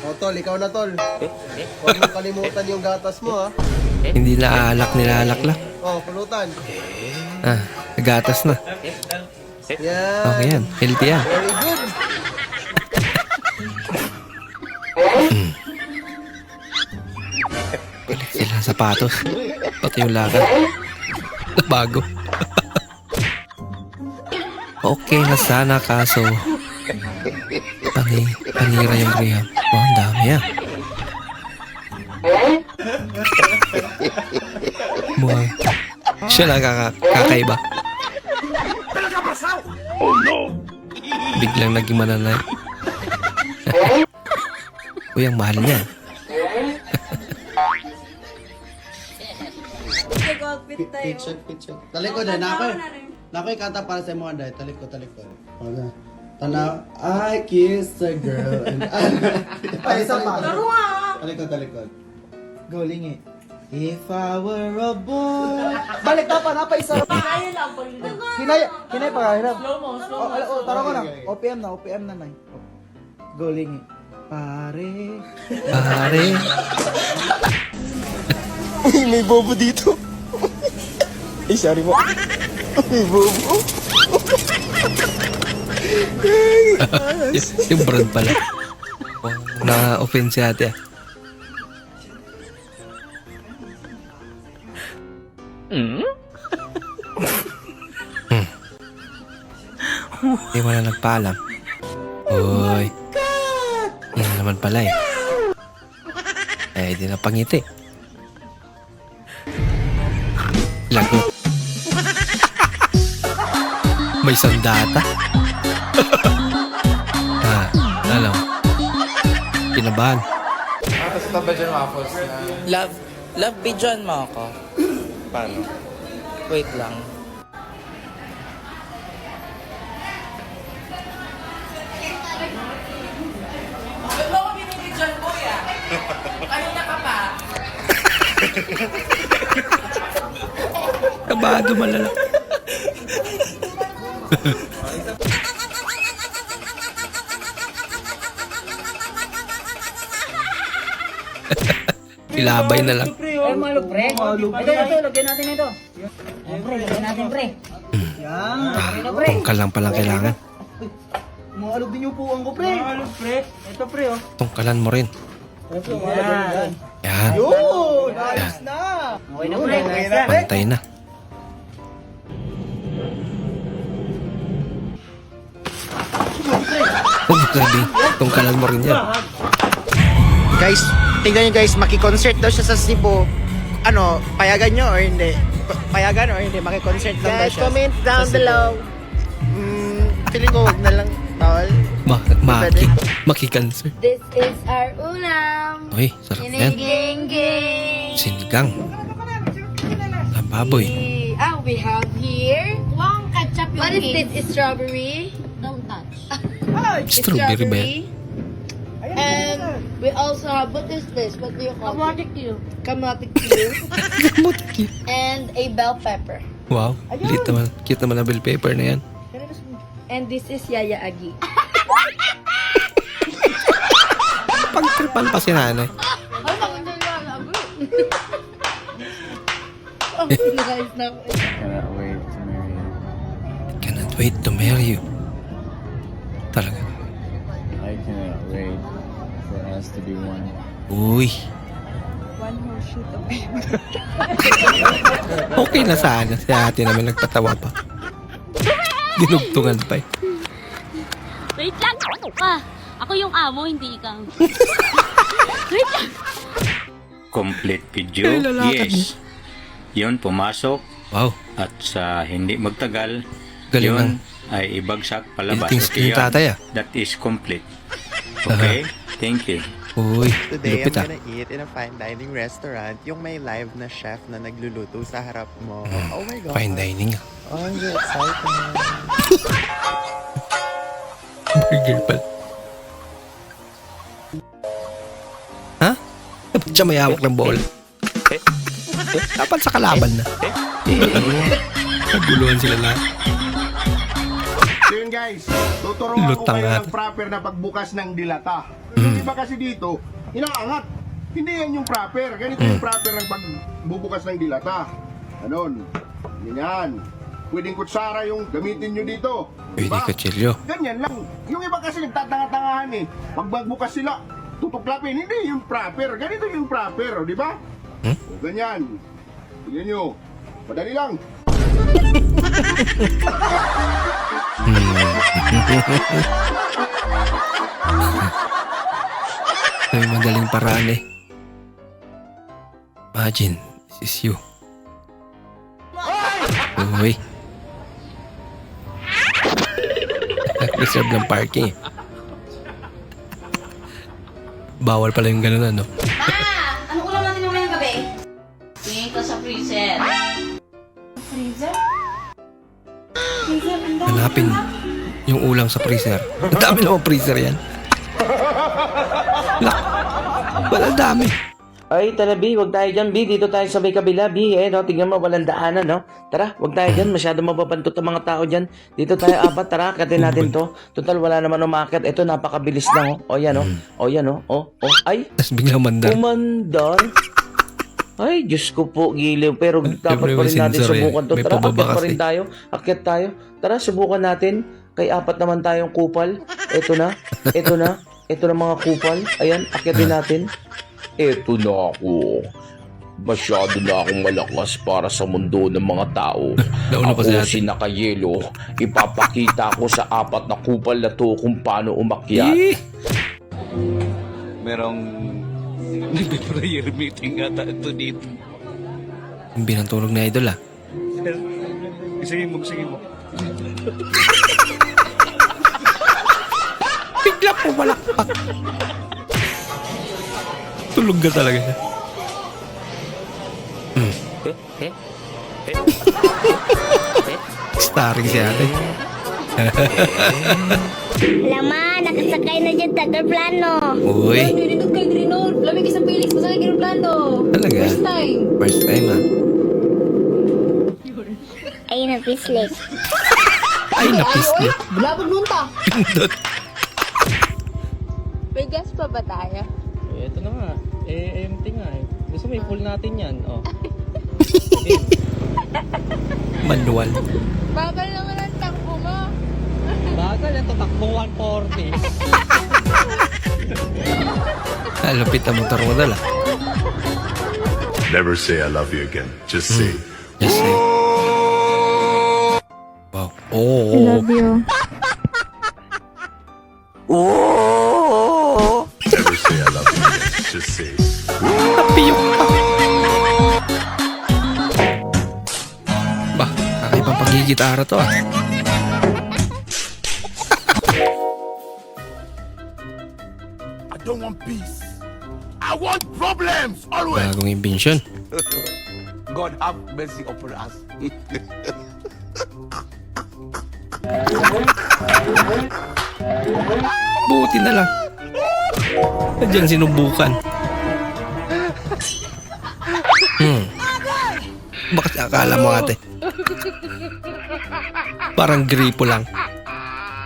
O, tol, ikaw na, tol. Huwag mo kalimutan yung gatas mo, ha? Hindi na alak, nilalak lang. O, pulutan. Ah, gatas na. Yan. Okay yan. Healthy yan. Very good. Sila sapatos. Pati yung lakad. Bago. Okay na sana kaso panira yung Graham. Oh, ang dami yan. Mukhang siya lang kakaiba. Biglang naging mananay. Uy, ang mahal niya. Picture. Talikod na, nakoy kanta para sa mga day. Talikod. Tanaw, I kissed a girl and Ay, isa pa. Talikod. Goling eh. If I were a boy. Balik na pa, napaisa. Hinay pa, hirap. Slow mo. Tara ko na. OPM na, nay. Goling eh. Pare. Uy, may bobo dito. Ay, sorry mo. May bobo. Yung brand pala. Na-offend si ate. Hindi mo na nagpaalam. Uy. Yan naman pala eh. Di na pangiti. Lagot. May sandata. Alam. Kinabahan. Tapos ito ba dyan waffles na? Love bidyon mo ako. Paano? Wait lang. Ba't mo ako binibidyon, kuya? Kanina ka pa. Kabado malala. Ilabay na lang. Malog, pre. Ito, lagyan natin ito. Pre, lagyan natin, pre. Tungkal lang palang kailangan. Maalog din yung puwang ko, pre. Malog, pre. Ito, pre, oh. Tungkalan mo rin. Yan. Yan. Yun! Ayos na! Okay na, pre. Pantay na. Huwag mo sabihin, tungkalan mo rin yan. Guys, tingnan nyo guys, makikonsert daw siya sa Cebu. Ano, payagan nyo or hindi? Payagan or hindi? Makikonsert lang daw siya. Comment down sa Cebu. below. Feeling ko wag na lang, tawal. Maki-cancer. This is our ulam. Uy, sarap yan. Gingging. Sinigang. Ang baboy. We have here. Huwag ketchup yung What is this? Strawberry. Don't touch. Strawberry ba yan? And we also have, what is this? What do you call it? Kamote Q. And a bell pepper. Wow, lit naman. Cute naman ang bell pepper na yan. And this is Yaya Agi. Pagtripan pa si nanay. Nice na. Cannot wait to marry you. Cannot wait to marry you. Talaga. I cannot wait for us to be one. Uy. Okay na sana. Si ate naman nagpatawa pa. Dinugtungan pa eh. Wait lang. Ako yung amo, hindi ikaw. Wait lang. Complete video, Ay, lalakad yes. Yun, pumasok. Wow. At sa hindi magtagal, Galing yun ng ay ibagsak palabas. editing skill ni tatay ah. That is complete. Okay? Thank you. Uy, Today, lupit I'm ah. gonna eat in a fine dining restaurant. Yung may live na chef na nagluluto sa harap mo. Oh my God. Fine dining ah. Oh, I'm so excited. Burger pala. Ha? Dapat siya may hawak ng ball. Dapat sa kalaban na. Naguluhan sila lahat. So yun guys, tuturuan ko Lutang kayo at. ng proper na pagbukas ng dilata. Yung iba kasi dito, inaangat. Hindi yan yung proper. Ganito yung proper ng pagbubukas ng dilata. Ganon. Ganyan. Pwedeng kutsara yung gamitin nyo dito. Pwede Diba? kutsilyo. Ganyan lang. Yung iba kasi nagtatanga-tangahan eh. Pag magbukas sila, tutuklapin. Hindi yung proper. Ganito yung proper, di ba? O, ganyan. Tignan nyo. Madali lang. May madaling paraan eh. Imagine, this is you. Uy. Reserve ng parking eh. Bawal pala yung ganun ano. Ano ulam natin ngayong gabi? Tingin ko sa freezer. Freezer? Freezer, ang dami. Hanapin yung ulam sa freezer. Ang dami naman freezer yan. Lak. Wala dami. Ay, tara B, wag tayo dyan B, dito tayo sa may kabila B, no? Tingnan mo, walang daanan, no? Tara, wag tayo dyan, masyado mababantot ang mga tao dyan. Dito tayo apat, tara, katin natin to. Total, wala naman umakit. Ito, napakabilis lang, oh. O, yan, oh. O, yan, oh. O, ay, Tapos biglang mandar. umandar. Ay, Diyos ko po, giliw. Pero dapat pa may rin natin sensor eh. subukan to. May Tara, pababa akyat pa kasi. rin tayo. Akyat tayo. Tara, subukan natin. Kay apat naman tayong kupal. Ito na. Ito na. Ito na mga kupal. Ayan, akyatin natin. Ito na ako. Masyado na akong malakas para sa mundo ng mga tao. Nauna pa Ako sa si Nakayelo. Ipapakita ko sa apat na kupal na to kung paano umakyat. Merong prayer meeting ata ito dito. Yung binantulog na idol ah. Sige mo. Bigla po malakpak. Tulog ka talaga siya. Starring si ate. Laman, nakasakay na dyan taga-plano. Uy, Nindot kay Grinol. Lamig isang Felix, basta kay Grinol plano. talaga. First time. First time ah. Ay, napislik. Ay, napislit. Bulabog nunta. Pindot. May gas pa ba tayo? Ito na nga. Empty nga eh. Gusto mo i-full natin yan, oh. Manual. Bagal naman ang takbo mo. Bagal, ito takbong 140. Lupit ang motor mo dala. Never say I love you again. Just say, Just say. Wow. Oh. you. never say I love you again. Just say, Napiyok pa. Bah, kakaibang pagigitara to ah. I don't want peace. I want problems always. Bagong invention. God have mercy upon us. Buti na lang. Diyan sinubukan. Bakit akala mo ate? Parang gripo lang.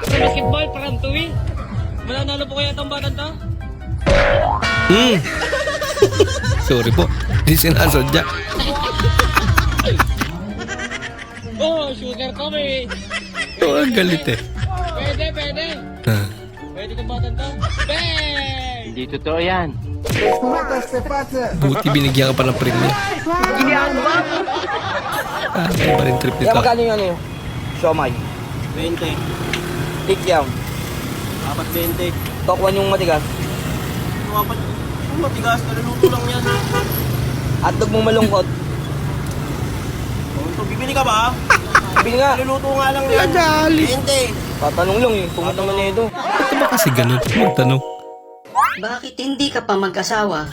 Basketball, parang tuwi. Mananalo po kaya itong batang to? Sorry po. Di sinasadya. Oh, sugar kami. Oh, ang galit eh. Pwede. Ah. Pwede itong batang to? Bang! Hindi totoo yan. Buti binigyan ka pa ng premium. Ah, iba rin trip nito. Magkano yung ano yun? Siomay. 20. Tikyam. Apat 20. Tokwan yung matigas. Apat. Matigas, naluluto lang yan. Hotdog mong malungkot. Bibili ka ba? Bili nga. Naluluto nga lang yan. Nagali. 20. Tatanong lang eh. Tungat naman na ito. Ito ba kasi ganun? Magtanong. Bakit hindi ka pa mag-asawa?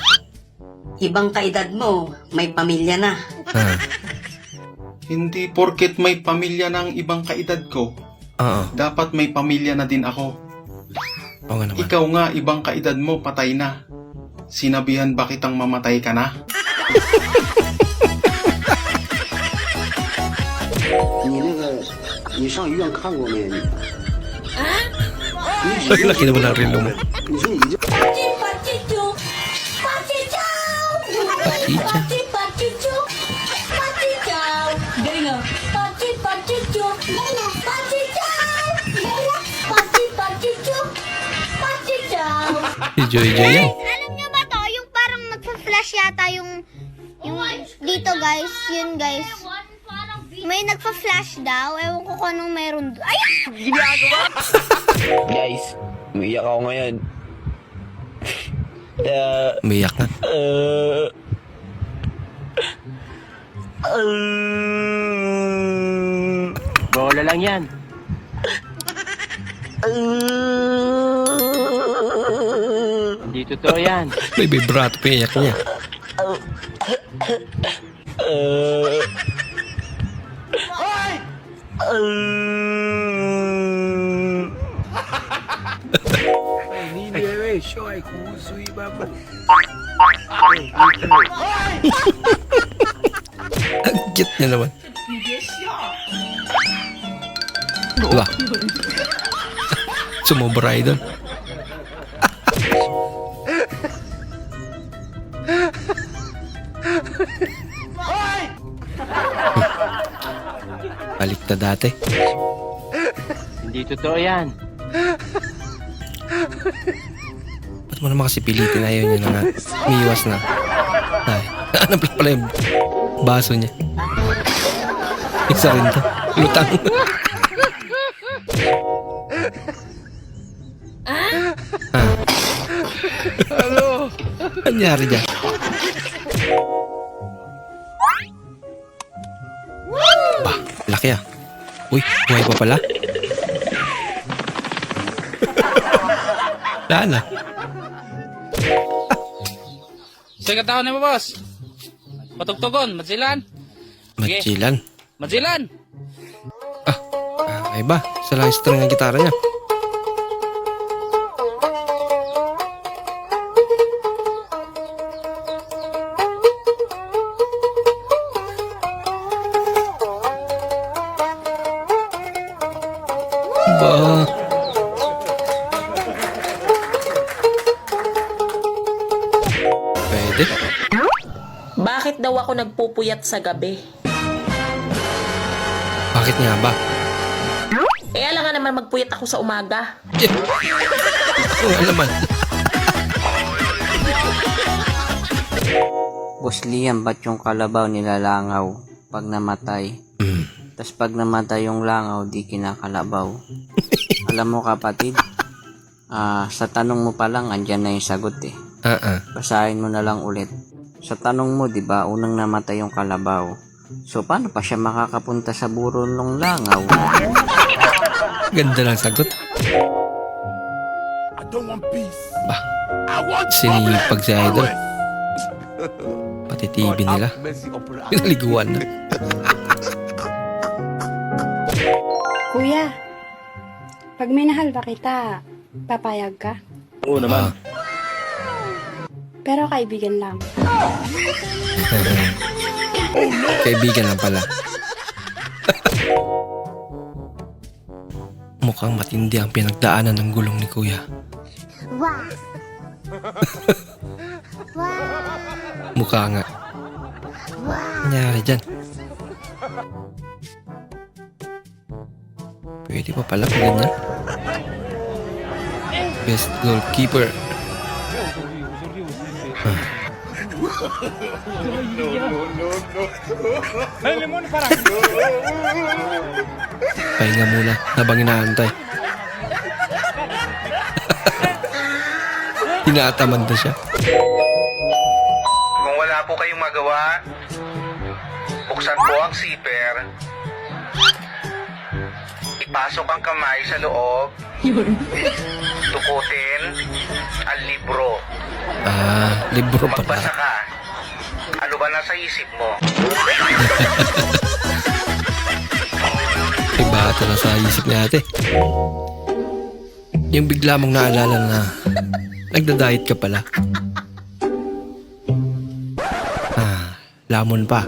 Ibang kaedad mo, may pamilya na. Ah. Hindi porket may pamilya ng ibang kaedad ko, Oo. dapat may pamilya na din ako. Oo nga naman. Ikaw nga, ibang kaedad mo, patay na. Sinabihan ba kitang mamatay ka na? Ay, laki naman ang relo mo. Si Joy Joy yan. Alam nyo ba to? Yung parang nagpa-flash yata yung dito guys. Yun guys. May nagpa-flash daw. Ewan ko kung anong meron doon. Ay! Guys, umiiyak ako ngayon. Umiyak na. Bola lang yan. Hindi totoo yan. May vibrato pa iyak niya. Ang cute niya naman. Wala. Sumobra idol. Balik na dati. Hindi totoo yan. Ba't mo naman kasi pilitin? Ayaw niya na nga. Umiiwas na. Ay, hanap lang pala yung baso niya. Isa rin to. Lutang. Ano? Anyari dyan? Bah, laki ah. Uy, buhay pa pala. Wala na. Sige, tao na mo, boss. Patugtugon, madzilan. Machilan. Madzilan! Ay ba? Sa lang string ng gitara niya. Ba? Pwede. Bakit daw ako nagpupuyat sa gabi? Bakit nga ba? Eh, alam nga naman magpuyat ako sa umaga. Oo, naman. Boss Liam, ba't yung kalabaw nilalangaw pag namatay? Tapos pag namatay yung langaw, di kinakalabaw. Alam mo kapatid, sa tanong mo pa lang, andyan na yung sagot eh. Basahin mo na lang ulit. Sa tanong mo, di ba, unang namatay yung kalabaw. So, paano pa siya makakapunta sa buron ng langaw? Ganda lang sagot. Bah, sinipag si Idol. Pati TV nila. Pinaliguan na. Kuya, pag minahal ba kita, papayag ka? Oo naman. Pero kaibigan lang. Kaibigan lang pala. Mukhang matindi ang pinagdaanan ng gulong ni Kuya. Wow! Mukha nga. Nangyari dyan. Pwede pa pala kung ganyan. Best goalkeeper. Pahinga muna habang inaantay. Tinatamad na siya. Kung wala po kayong magawa, buksan po ang zipper. Ipasok ang kamay sa loob. Tukutin ang libro. Libro pa Magbasa ka. Ano ba nasa isip mo? Iba ito na sa isip ni ate. Yung bigla mong naalala na nagda-diet ka pala. Lamon pa.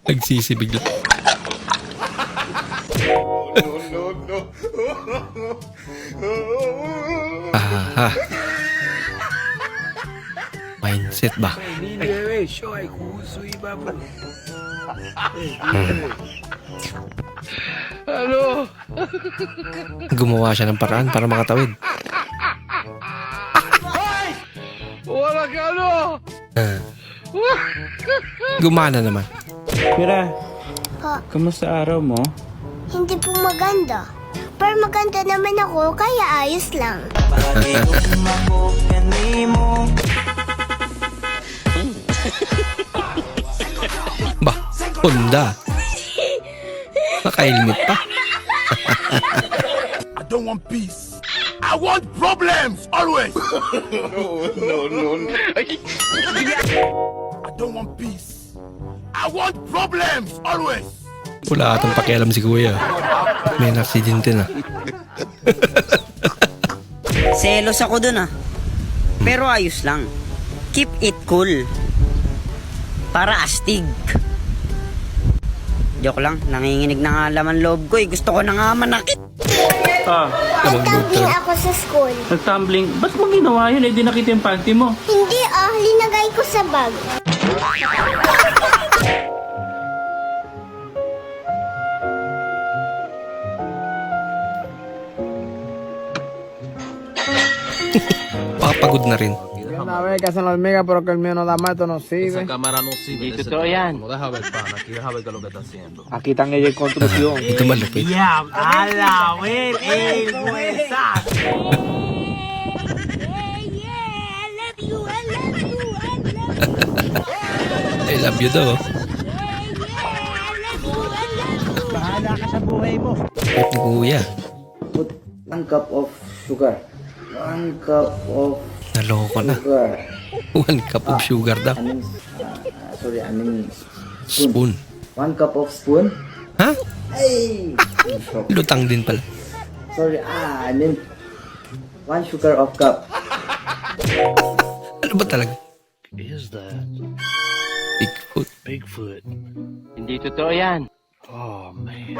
Nagsisi bigla. Aha. Mindset ba? Ano? Gumawa siya ng paraan para makatawid. Wala ka ano? Ah. Gumana naman. Mira, Po, kamusta araw mo? hindi po maganda. Pero maganda naman ako, kaya ayos lang. Bah, Honda. Naka-helmet pa. I don't want peace. I want problems always. No. I don't want peace. I want problems always. Wala atang pakialam si kuya. May naksidente na. Selos ako dun ah. Pero ayos lang. Keep it cool. Para astig. Joke lang, nanginginig na nga laman loob ko eh. Gusto ko na nga manakit. Nagtumbling ako sa school. Nagtumbling? Ba't mo ginawa yun? Eh, di nakita yung panty mo. Hindi linagay ko sa bag. Papagod na rin. Una vez que hacen la hormiga, pero que el mío no da más, esto no sirve. cámara no sirve. Dito to yan. No deja ver, pana. Aquí deja ver qué es lo que está haciendo. Aquí están ellos en construcción. Ito malupit. ¡Hala, güey! ¡Ey, huesas! I love you daw. Bahala ka sa buhay mo. Ni kuya. Put 1 cup of sugar. 1 cup of Naloko na. sugar. 1 cup of sugar daw. I mean Spoon. 1 cup of spoon. Ha? Ay! Lutang din pala. Sorry, I mean 1 sugar of cup. Ano ba talaga? Is that Bigfoot. Bigfoot? Hindi totoo yan. Oh, man.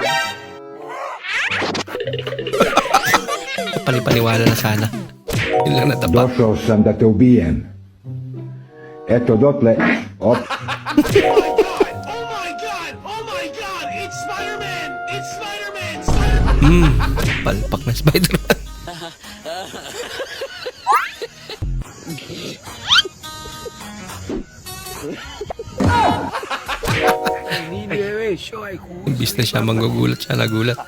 Palipaniwala na sana. Yun lang natapa. Došao sam da te ubijem. Eto dotle. Op. Palpak na Spider-Man. Imbis na siya manggugulat, siya nagulat.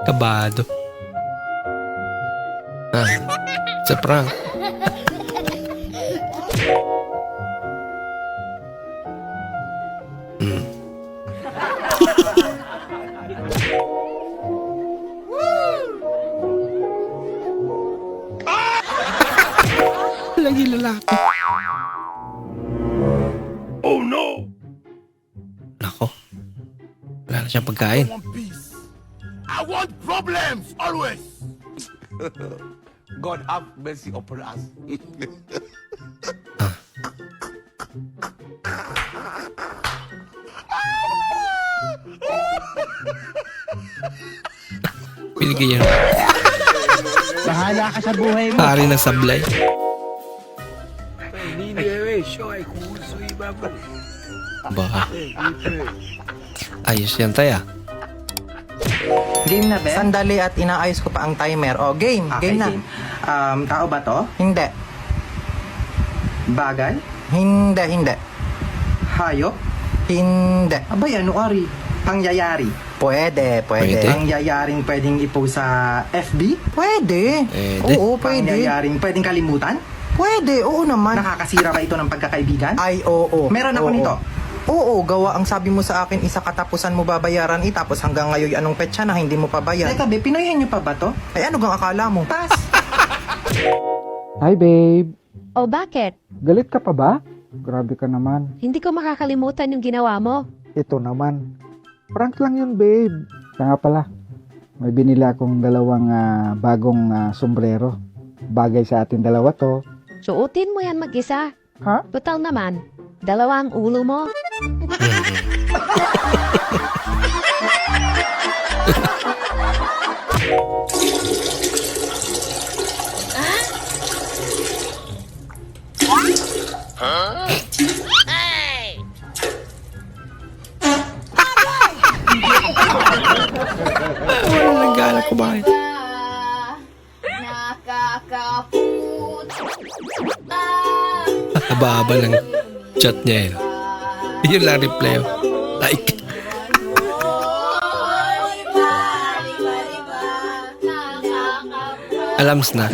Kabado. Sa prank. Lagi lalaki. Oh no! Nako. Wala na siyang pagkain. I want problems always. God have mercy upon us. Binigay niya. Bahala ka sa buhay mo. Hari ng sablay. Ba. Ayos yan tayo. Game na, be? Sandali at inaayos ko pa ang timer. O, game. Game na. Tao ba to? Hindi. Bagay? Hindi. Hayop? Hindi. Abay, ano, Ari? Pangyayari? Pwede. Pangyayaring pwedeng ipost sa FB? Pwede. Oo, pwede. Pangyayaring pwedeng kalimutan? Pwede, oo naman. Nakakasira ba ito ng pagkakaibigan? Ay, oo. Meron ako nito. Oo, gawa ang sabi mo sa akin, isa katapusan mo babayaran tapos hanggang ngayon anong petsa na hindi mo pa bayad. Teka, be, pinoyhan niyo pa ba to? Ay, ano gang akala mo? Pass! Hi, babe. O bakit? Galit ka pa ba? Grabe ka naman. Hindi ko makakalimutan yung ginawa mo. Ito naman. Prank lang yun, babe. Kaya nga pala, may binili akong dalawang bagong sombrero. Bagay sa atin dalawa to. Suotin mo yan mag-isa. Ha? Butal naman. Dalawang ulo mo. Wala nang gala kumain. Nakakaput. Haba-haba ng chat niya eh. Yun lang reply. Like. Alams na.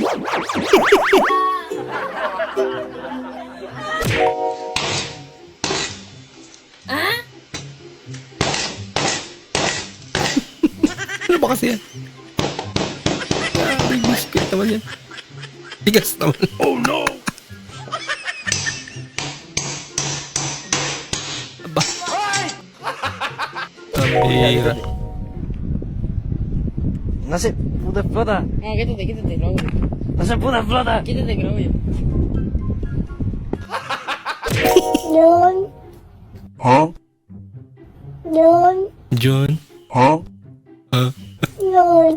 Ano ba kasi yan? Big biscuit naman yan. Tigas naman. Oh no! Aba. Pambira. Nasi puta flota. Ah, quítate, lo hago yo. Nasi puta flota. Quítate, que lo hago yo. John. Huh? John. John. Huh? John.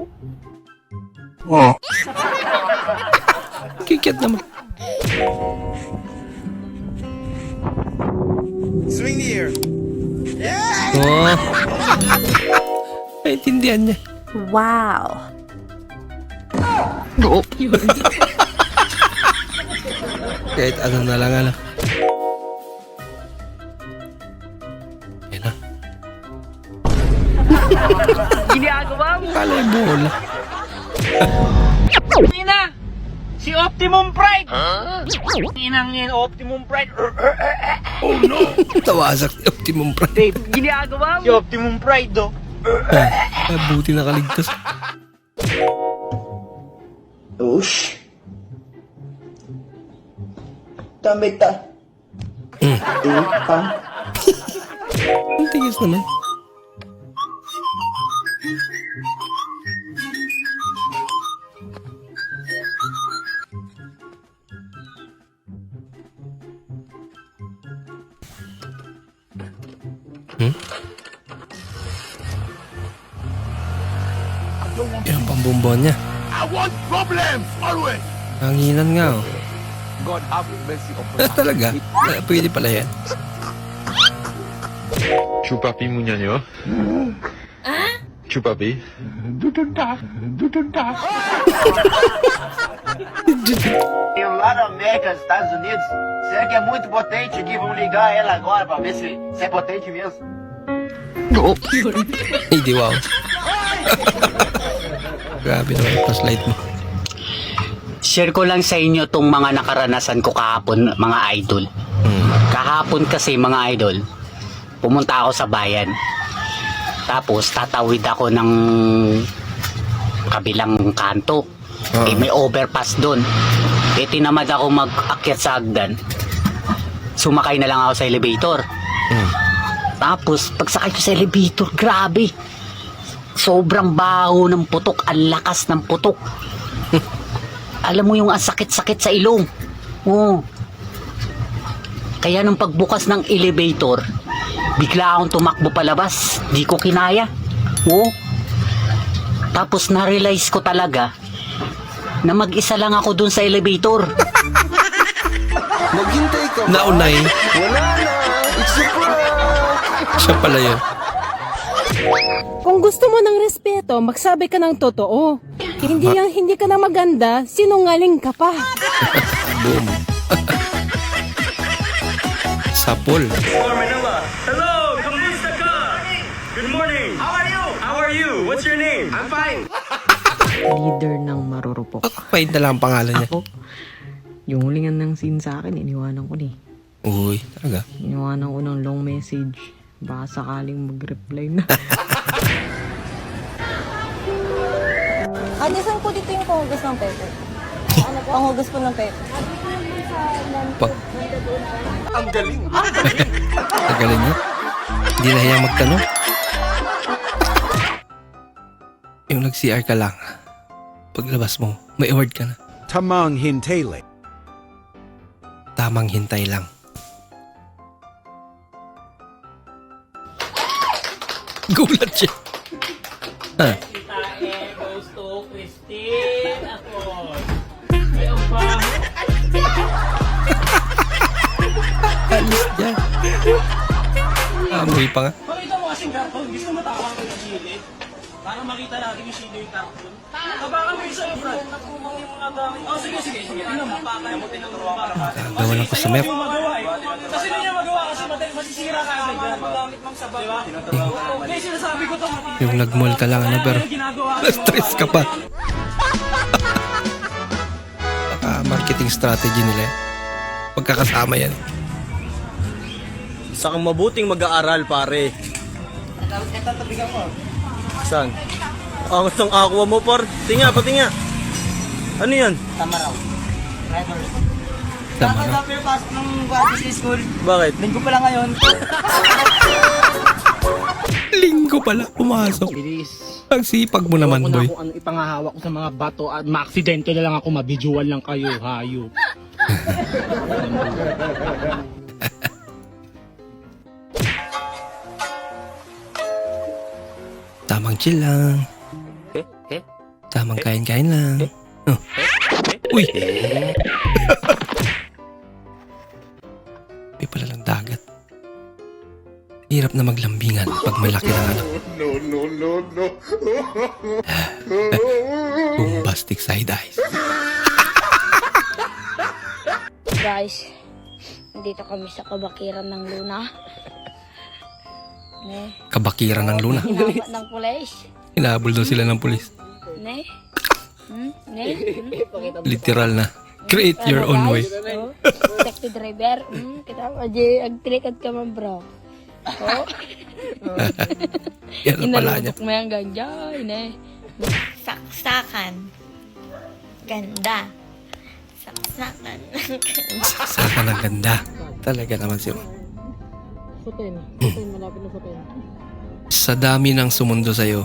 Oh. Kikit naman. Swing the air. Oh. Naintindihan niya. Wow. Oh. Kahit ano na lang ano. Yan na. Ginagawa mo. Kala yung bola. Ina! Si Optimum Pride! Inang yan, Optimum Pride! Oh no! Tawasak ni Optimum Pride. Babe, ginagawa mo! Si Optimum Pride, do. Buti nakaligtas. Ush. Tamita. Ang tingis naman. Yan ang pambumbon niya. I want problems always. Hanginan nga oh. God have mercy upon us. Talaga? Pwede pala yan. Chupapi mo niya niyo? Chupapi? Tem lá na América, nos Estados Unidos. Será que é muito potente aqui? Vamos ligar ela agora pra ver se é potente mesmo. Oo. Hindi wow. Grabe naman yung flashlight mo. Share ko lang sa inyo tong mga nakaranasan ko kahapon, mga idol. Kahapon kasi, mga idol, pumunta ako sa bayan. Tapos tatawid ako ng kabilang kanto. Eh, may overpass doon. Eh, tinamad ako mag-akyat sa hagdan. Sumakay na lang ako sa elevator. Tapos, pagsakay ko sa elevator, grabe. Sobrang baho ng putok, ang lakas ng putok. Alam mo yung ang sakit-sakit sa ilong. Oo. Kaya nung pagbukas ng elevator, bigla akong tumakbo palabas. Di ko kinaya. Oo. Tapos na-realize ko talaga na mag-isa lang ako dun sa elevator. Maghintay ka ba? Naunay. Wala na. It's a prank. Siya pala yun. Kung gusto mo ng respeto, magsabi ka ng totoo. Hindi ka na maganda, sinungaling ka pa. Boom. Sapol. Manila. Hello, kamusta ka? Good morning. How are you? How are you? What's your name? I'm fine. Leader ng marurupok. Pahit na lang ang pangalan niya. Ako, yung hulingan ng scene sa akin, iniwanan ko ni. Uy, talaga. Iniwanan ko ng long message. Baka sakaling mag-reply na. Ate, saan po dito yung panghugas ng pepe? Ano po? Panghugas po ng pepe. Ang galing! Ang galing! Ang galing niya. Hindi na hiyang magtanong. Yung nag-CR ka lang, paglabas mo, may award ka na. Tamang hintele. Tamang hintay lang. Gulat siya. Ah. Tae goes to Christine. Ako. Ay, ang baho. Alis dyan. Amoy pa nga. Pakita mo kasing cartoon. Gusto mo tawa ko ng gilid? Para makita natin yung sino yung cartoon. Baka mo yung sa'yo, Brad. Nakumang yung mga gamit. Oh, sige. Tingnan mo. Baka mo tinuturuan ka na. Gawa ng customer. Kasi hindi niya magawa kasi masisira ka agad yan. Magamit mong sabaw. Diba? Hindi, sinasabi ko to. Yung nag-mall ka lang ano, pero na-stress ka pa. Baka marketing strategy nila yan. Pagkakasama yan. Sa kang mabuting mag-aaral, pare. Ito, tabigan mo. Saan? Ang gustong aqua mo, par. Tinga, patinga. Ano yan? Tamaraw. Drivers. Tamaraw. Dapat pero pasok ng guardia sa school. Bakit? Linggo pa lang ngayon. Linggo pala pumasok. Ang sipag mo naman, boy. Kung ano ipangahawak ko sa mga bato at maaksidente na lang ako, mabidjual lang kayo, hayop. Tamang chill lang. Tamang kain-kain lang. Oh. Uy! May pala lang dagat. Hirap na maglambingan pag malaki ng ano. No. Bombastic side eyes. Guys, dito kami sa kabakiran ng Luna. Ne, Kabakiran ng Luna. hinapat ng pulis. Hinahabol daw sila ng pulis. Ne? Literal na. Create your own way. Oh, taxi driver. Kita aja agtrikat ka man, bro. Oh. Yan ang pala niya. Inalubok mo yung ganja, ne. Saksakan. Ganda. Saksakan. Saka ng ganda. Talaga naman siya. Sutin, malapit na sutin. Sa dami ng sumundo sa'yo,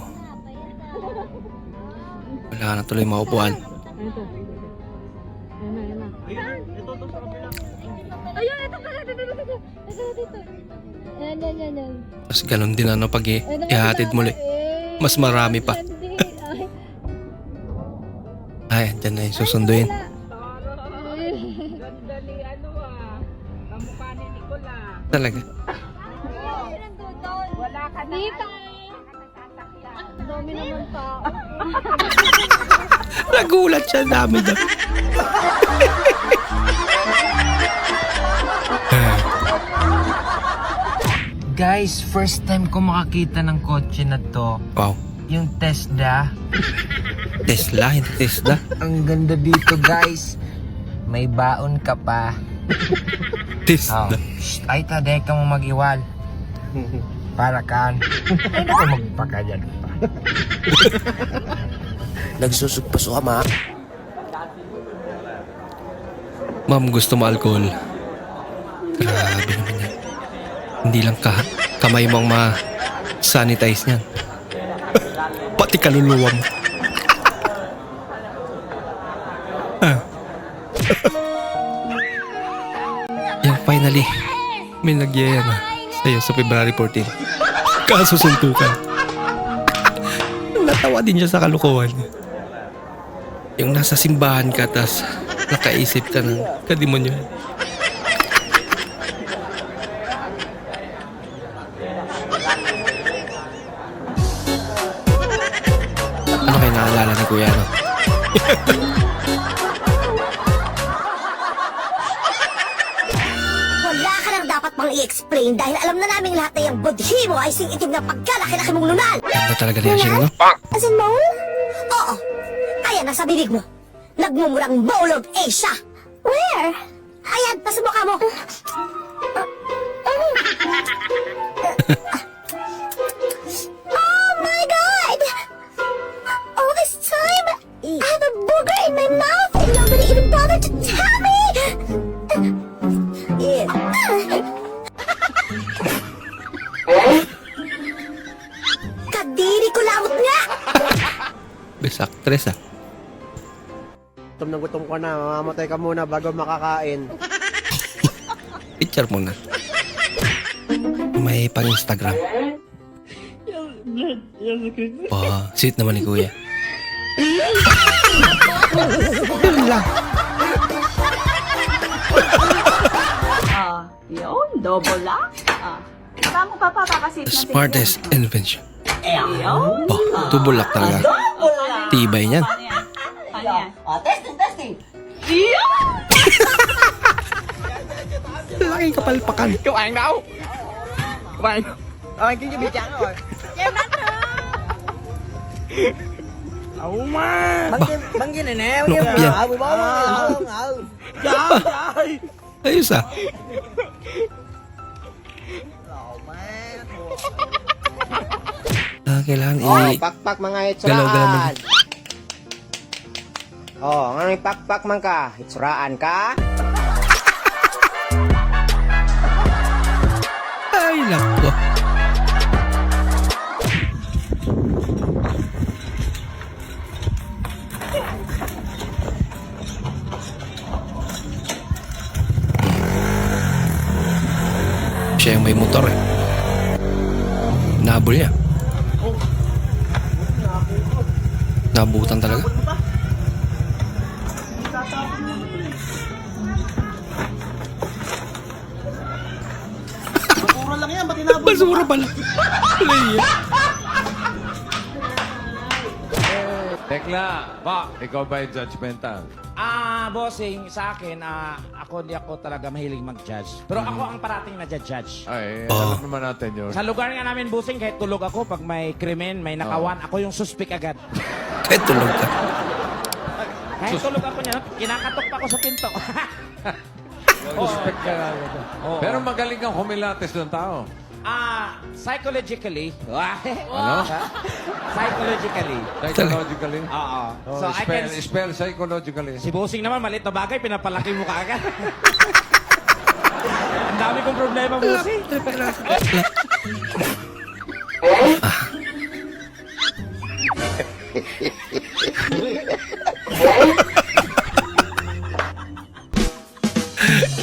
wala ka na tuloy maupuan. Ito. Ayan na. Ayun, ito pala, dito. Yan. Tapos ganun din ano pag ihatid muli. Mas marami pa. Ay, dyan na yung susunduin. Talaga. Wala ka dito. Ang dami naman tao. Nagulat siya, dami daw. Guys, first time ko makakita ng kotse na to. Wow. Yung Tesla. Tesla, hindi Tesla. Ang ganda dito, guys. May baon ka pa. Tesla. Ay, tade ka mo mag-iwal. Para kan. Ay, naku, magpakayan pa. Nagsusugpaso ka, ma. Ma'am, gusto mo alcohol? Grabe naman yan. Hindi lang kamay mo ang ma-sanitize niyan. Pati kaluluwa mo. Yan, finally. May nagyaya na sa'yo sa February 14. Kasusuntukan. Natawa din siya sa kalukuhan niya. Yung nasa simbahan ka, tas nakaisip ka ng kademonyo. Ano kayo naalala ni Kuya, no? Wala ka nang dapat pang i-explain dahil alam na namin lahat na yung budhi mo ay sing-itim na pagkalaki-laki mong lunal. Ano talaga reaction, no? As in mole? Oo. Ayan, nasa bibig mo. Nagmumurang bowl of Asia. Where? Ayan, nasa mukha mo. Oh my God! All this time, I have a booger in my mouth and nobody even bothered to tell me! Kadiri ko lamot nga! Best actress, ah. Gutom ka na, mamamatay ka muna bago makakain. Picture muna. May pang-Instagram. Oh, sweet naman ni Kuya. Yun lang. Yun, double lock. Saan mo pa papakasit na Smartest invention. Yun. Oh, tubulak talaga. Tibay niyan. Ano yan? Testing. Laking kapalpakan. Chụp ảnh đâu? Chụp ảnh. Anh kia bị trắng rồi. Ẩu má. Bắn cái này nè, bắn cái này. Ở 14 luôn. Trời. Ayos ah. Kailangan pakpak mga galaw-galaw mo. itsuraan. Oh, ngani pakpak man ka? Itsuraan ka? Ay, nako. Siya yung may motor eh. Nahabol niya. Nabutan talaga. Basura lang yan, ba't inabot? Basura pala. Tekla, ba, ikaw ba yung judgmental? Bossing, sa akin, hindi ako talaga mahilig mag-judge. Pero ako ang parating na judge. Ay, alam naman natin yun. Sa lugar nga namin, bossing, kahit tulog ako, pag may krimen, may nakawan, ako yung suspect agad. Kahit tulog ka. Kahit tulog ako niya, kinakatok pa ako sa pinto. Suspect ka na. Pero magaling kang kumilates ng tao. Psychologically. Ano? Psychologically. Psychologically? Oo. So, I can... spell psychologically. Si bossing naman, maliit na bagay, pinapalaki mo kaagad. Ang dami kong problema, bossing.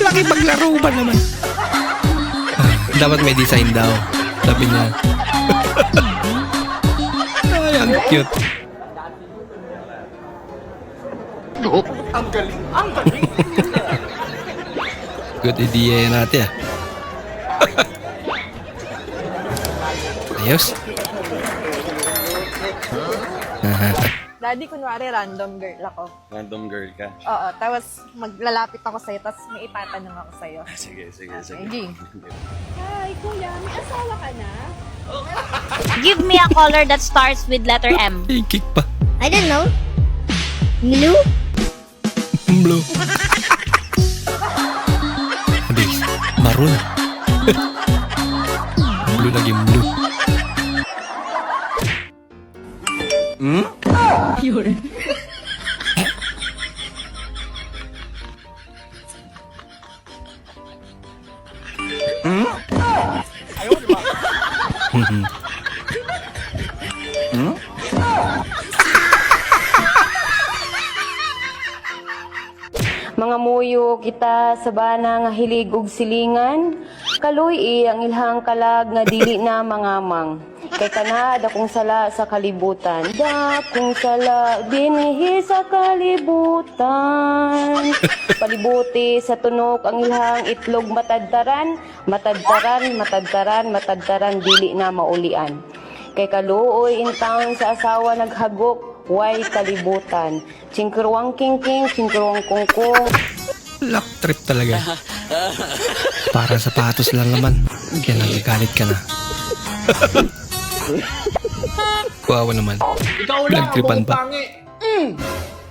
Laki paglaro ba naman? Dapat may design daw. Sabi niya. Ay, ang cute. Ang galing. Ang galing. Good idea yan natin ah. Ayos. Daddy, kunwari random girl ako. Random girl ka. Oo, tapos maglalapit ako sa'yo, tapos may itatanong ako sa'yo. Sige. Game. Hi, kuya, may asawa ka na? Give me a color that starts with letter M. Kick pa. I don't know. Blue? Blue. Habis. Maroon. Blue naging blue. Yun. Mga muyo kita sa bana nga hilig og silingan, kaluy ang ilhang kalag nga dili na mangamang. Kay kana dakong sala sa kalibutan, dakong sala binhi sa kalibutan. Palibuti sa tunok ang ilhang itlog matadtaran, matadtaran dili na maulian. Kay kaluoy in town sa asawa naghagok, way kalibutan. Chingkruwang king, chingkruwang kungkung. Lock trip talaga. Para sapatos lang naman. Kaya nagagalit ka na. Kuwawa naman. Ikaw lang, Nagtripan ang pa. pangi.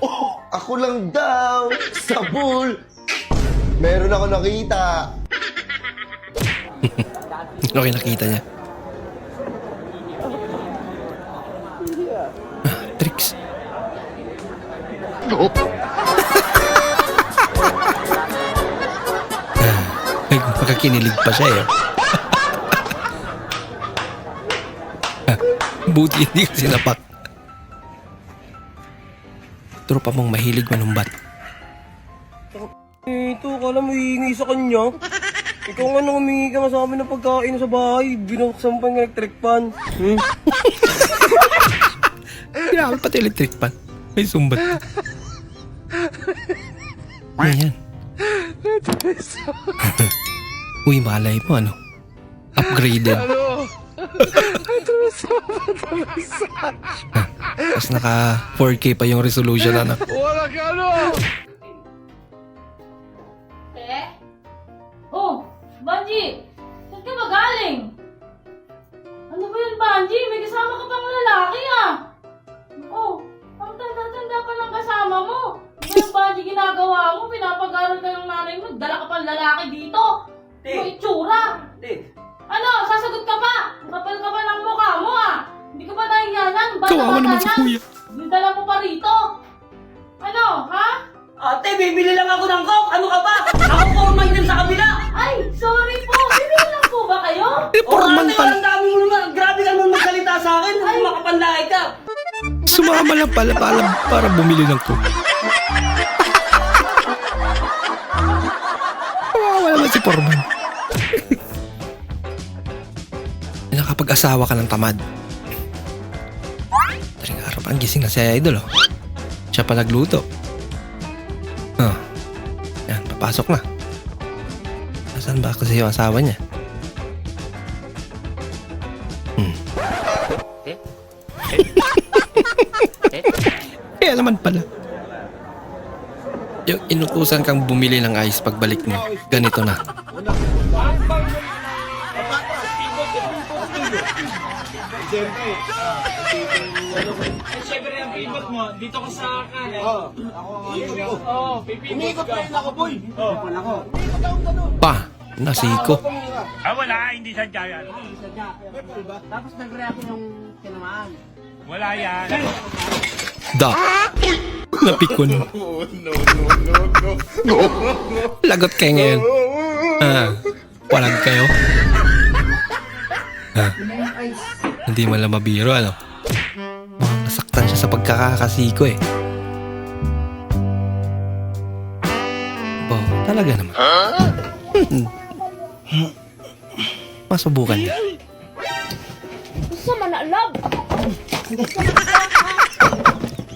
Oh, ako lang daw. Sabul. Meron ako nakita. Okay, nakita niya. Tricks. Makakinilig pa siya eh. Buti hindi ka sinapak. Tropa mong mahilig manumbat. Ito, kala mo hihingi sa kanya. Ikaw nga nung humingi ka nga sa amin ng pagkain sa bahay. Binuksan pa yung electric fan. Kailangan pati electric pan. May sumbat. Ayan. Uy, malay mo ano? Upgraded. Tapos naka 4K pa yung resolution anak. Wala ka ano! Oh, Banji! Saan ka ba galing? Ano ba yun, Banji? May kasama ka pang lalaki ah! Oh, ang tanda-tanda pa lang kasama mo. Ano ba yung Banji ginagawa mo? Pinapag-aral ka ng nanay mo. Dala ka pang lalaki dito. May itsura. Ano, sasagot ka pa? Kapal ka pa ng mukha mo ah! Hindi ka ba nahiyanan? Kawawa naman si kuya. Dala mo pa rito. Ano, ha? Ate, bibili lang ako ng coke! Ano ka ba? Ako foreman din sa kabila! Ay, sorry po. Bibili lang po ba kayo? Foreman Ate, pala. ang dami mo naman! Grabe ka naman magsalita sa akin! Ay, makapanlahay ka! Sumama lang pala para bumili ng coke. Kawawa naman si Foreman. Nakapag-asawa ka ng tamad. Taring araw pa ang gising na si Idol oh. Siya pa nagluto. Yan, papasok na. Nasaan ba kasi yung asawa niya? Kaya naman pala. Yung inutusan kang bumili ng ice pagbalik mo, ganito na. Siyempre, ang pipot mo, dito ka sa kanan. Pipipot Umikot ka. pa rin ako, boy. Pa, nasiko. Wala, hindi sadya yan. Tapos nag-react yung tinamaan. Wala yan. Da. Napikon. Lagot kayo ngayon. Walang kayo. Hindi man lang mabiro, ano? Mukhang nasaktan siya sa pagkakakasiko eh. Talaga naman. Masubukan niya. Gusto man na, love.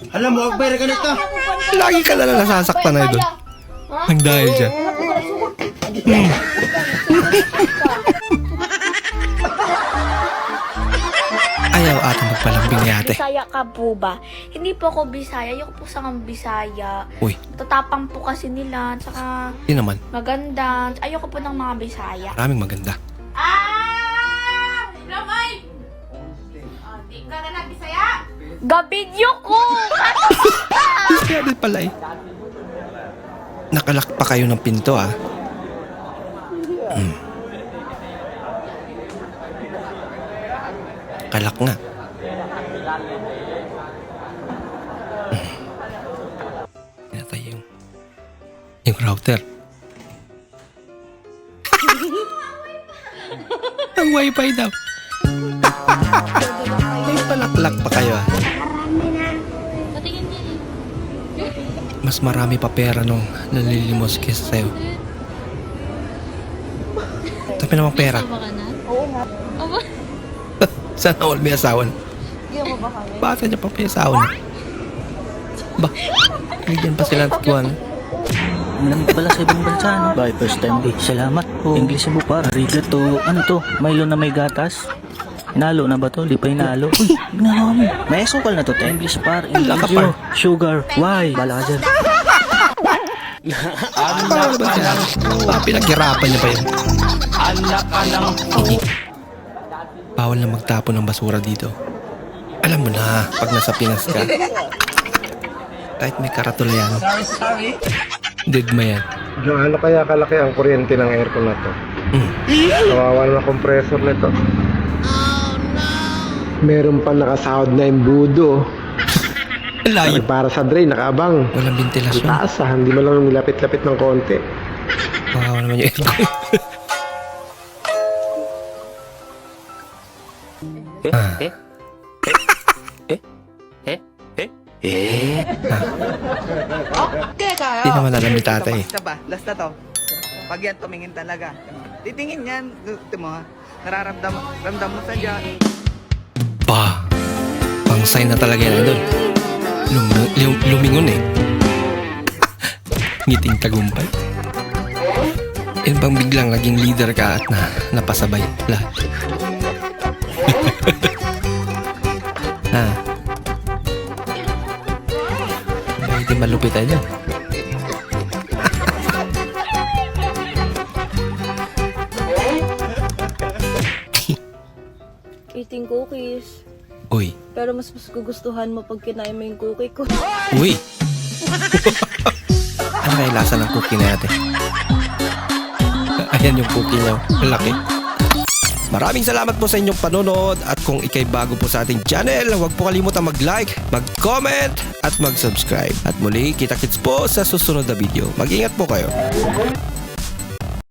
Alam mo, Akbar, ka nito. Lagi ka na nasasaktan na doon. Nang dahil dyan. Ayaw ata magpalambing ni ate. Bisaya ka po ba? Hindi po ako Bisaya. Ayoko po sa Bisaya. Uy, Tatapang po kasi nila. Tsaka di naman. maganda. Ayoko po ng mga Bisaya. Maraming maganda. Lamay! Di ka na Bisaya? Gabidyo ko! Kaya din pala eh. Nakalak pa kayo ng pinto ah. Kalak nga. Pinatay yung router. Ang wifi daw. Ay, palaklak pa kayo ah. Mas marami pa pera nung nalilimos kesa sa'yo. Tapi namang pera. Oo nga. Sana all may asawa na. Bakit niya pa may asawa na? Ba? Bigyan pa sila ng tuwan. Nandito pala sa ibang bansa, no? Bye, first time. Salamat po. English mo pa. Arigato. Ano to? Milo na may gatas? Hinalo na ba to? Di pa hinalo. Uy, ginagawa mo. May sukal na to. English par. English yo. Sugar. Why? Bala ka dyan. Paano ba siya? Pinaghirapan niya pa yun. Anak ka ng... Bawal na magtapon ng basura dito. Alam mo na, pag nasa Pinas ka. Kahit may karatula yan. Sorry. Deadma yan. Gaano kaya kalaki ang kuryente ng aircon na to? Kawawa na compressor nito. Meron pa nakasahod na embudo. Layo. Para sa drain, nakaabang. Walang ventilasyon. Taas ah, hindi mo lang nilapit-lapit ng konti. Kawawa naman yung aircon. Okay ka. Hindi naman alam ni tatay. Basta ba? Last na to. Pag yan tumingin talaga. Titingin yan. Ito mo ha. Ramdam mo sa dyan. Pa, pang sign na talaga yan, idol. Lumingon eh. Ngiting tagumpay. Yan bang biglang naging leader ka at napasabay lahat? Ha? Hindi malupit tayo dyan. Eating cookies. Uy. Pero mas gugustuhan mo pag kinain mo yung cookie ko. Uy! Ano kaya lasa ng cookie na natin? Ayan yung cookie niya. Ang laki. Maraming salamat po sa inyong panonood at kung ikay bago po sa ating channel, huwag po kalimutan mag-like, mag-comment at mag-subscribe. At muli, kita-kits po sa susunod na video. Mag-ingat po kayo.